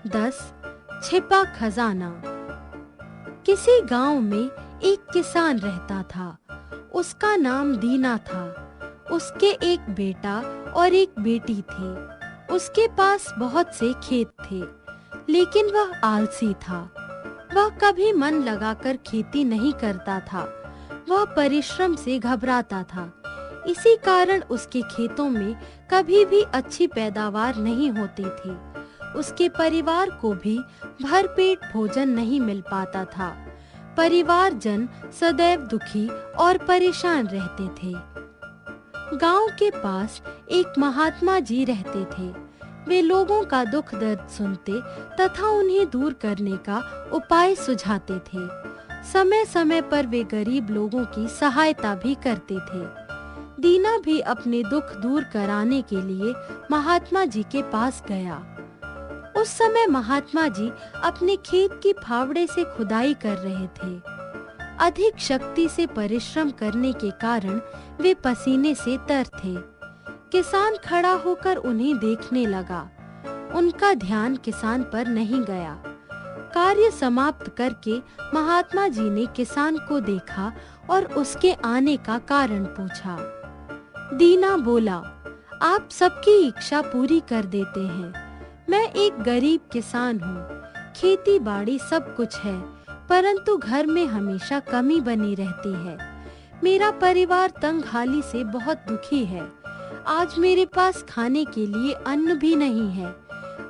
10 छिपा खजाना। किसी गांव में एक किसान रहता था। उसका नाम दीना था। उसके एक बेटा और एक बेटी थे। उसके पास बहुत से खेत थे, लेकिन वह आलसी था। वह कभी मन लगाकर खेती नहीं करता था। वह परिश्रम से घबराता था। इसी कारण उसके खेतों में कभी भी अच्छी पैदावार नहीं होती थी। उसके परिवार को भी भरपेट भोजन नहीं मिल पाता था। परिवारजन सदैव दुखी और परेशान रहते थे। गांव के पास एक महात्मा जी रहते थे। वे लोगों का दुख दर्द सुनते तथा उन्हें दूर करने का उपाय सुझाते थे। समय समय पर वे गरीब लोगों की सहायता भी करते थे। दीना भी अपने दुख दूर कराने के लिए महात्मा जी के पास गया। उस समय महात्मा जी अपने खेत की फावड़े से खुदाई कर रहे थे। अधिक शक्ति से परिश्रम करने के कारण वे पसीने से तर थे। किसान खड़ा होकर उन्हें देखने लगा। उनका ध्यान किसान पर नहीं गया। कार्य समाप्त करके महात्मा जी ने किसान को देखा और उसके आने का कारण पूछा। दीना बोला, आप सबकी इच्छा पूरी कर देते हैं। मैं एक गरीब किसान हूँ। खेती बाड़ी सब कुछ है, परंतु घर में हमेशा कमी बनी रहती है। मेरा परिवार तंगहाली से बहुत दुखी है। आज मेरे पास खाने के लिए अन्न भी नहीं है।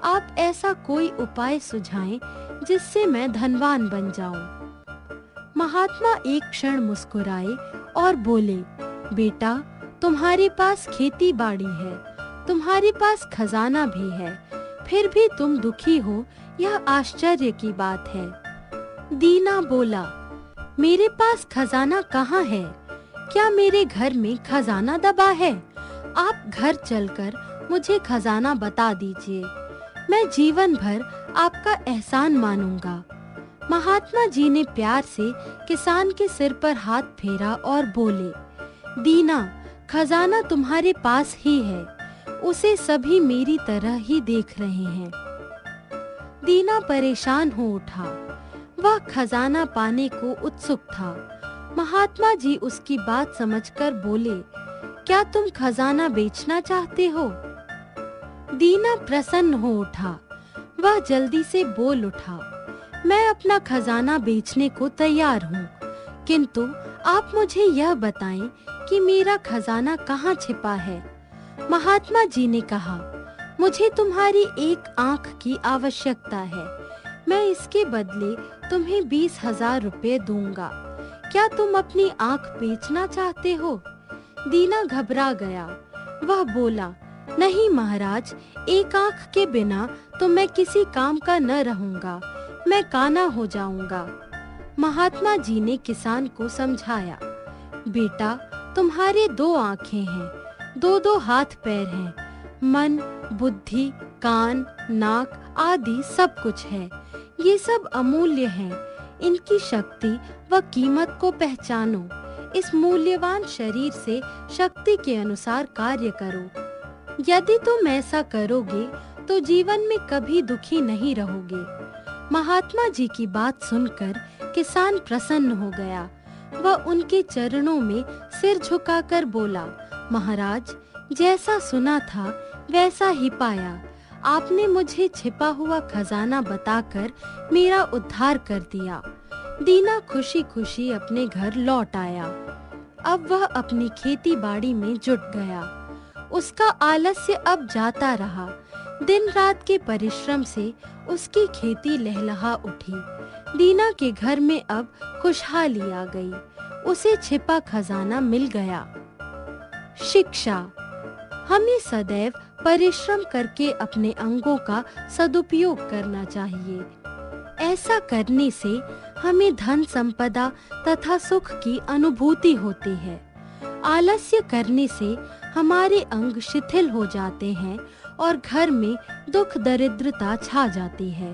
आप ऐसा कोई उपाय सुझाएं जिससे मैं धनवान बन जाऊं। महात्मा एक क्षण मुस्कुराए और बोले, बेटा, तुम्हारे पास खेती बाड़ी है, तुम्हारे पास खजाना भी है, फिर भी तुम दुखी हो, यह आश्चर्य की बात है। दीना बोला, मेरे पास खजाना कहाँ है? क्या मेरे घर में खजाना दबा है? आप घर चलकर मुझे खजाना बता दीजिए। मैं जीवन भर आपका एहसान मानूंगा। महात्मा जी ने प्यार से किसान के सिर पर हाथ फेरा और बोले, दीना, खजाना तुम्हारे पास ही है। उसे सभी मेरी तरह ही देख रहे हैं। दीना परेशान हो उठा। वह खजाना पाने को उत्सुक था। महात्मा जी उसकी बात समझकर बोले, क्या तुम खजाना बेचना चाहते हो? दीना प्रसन्न हो उठा। वह जल्दी से बोल उठा, मैं अपना खजाना बेचने को तैयार हूँ, किंतु आप मुझे यह बताएं कि मेरा खजाना कहाँ छिपा है। महात्मा जी ने कहा, मुझे तुम्हारी एक आँख की आवश्यकता है। मैं इसके बदले तुम्हें 20,000 रुपए दूंगा। क्या तुम अपनी आँख बेचना चाहते हो? दीना घबरा गया। वह बोला, नहीं महाराज, एक आँख के बिना तो मैं किसी काम का न रहूंगा। मैं काना हो जाऊंगा। महात्मा जी ने किसान को समझाया, बेटा, तुम्हारे 2 आँखें हैं, 2-2 हाथ पैर हैं, मन, बुद्धि, कान, नाक आदि सब कुछ है। ये सब अमूल्य हैं। इनकी शक्ति व कीमत को पहचानो। इस मूल्यवान शरीर से शक्ति के अनुसार कार्य करो। यदि तुम ऐसा करोगे तो जीवन में कभी दुखी नहीं रहोगे। महात्मा जी की बात सुनकर किसान प्रसन्न हो गया। वह उनके चरणों में सिर झुकाकर बोला, महाराज, जैसा सुना था वैसा ही पाया। आपने मुझे छिपा हुआ खजाना बताकर मेरा उद्धार कर दिया। दीना खुशी खुशी अपने घर लौट आया। अब वह अपनी खेती बाड़ी में जुट गया। उसका आलस्य अब जाता रहा। दिन रात के परिश्रम से उसकी खेती लहलहा उठी। दीना के घर में अब खुशहाली आ गई। उसे छिपा खजाना मिल गया। शिक्षा, हमें सदैव परिश्रम करके अपने अंगों का सदुपयोग करना चाहिए। ऐसा करने से हमें धन संपदा तथा सुख की अनुभूति होती है। आलस्य करने से हमारे अंग शिथिल हो जाते हैं और घर में दुख दरिद्रता छा जाती है।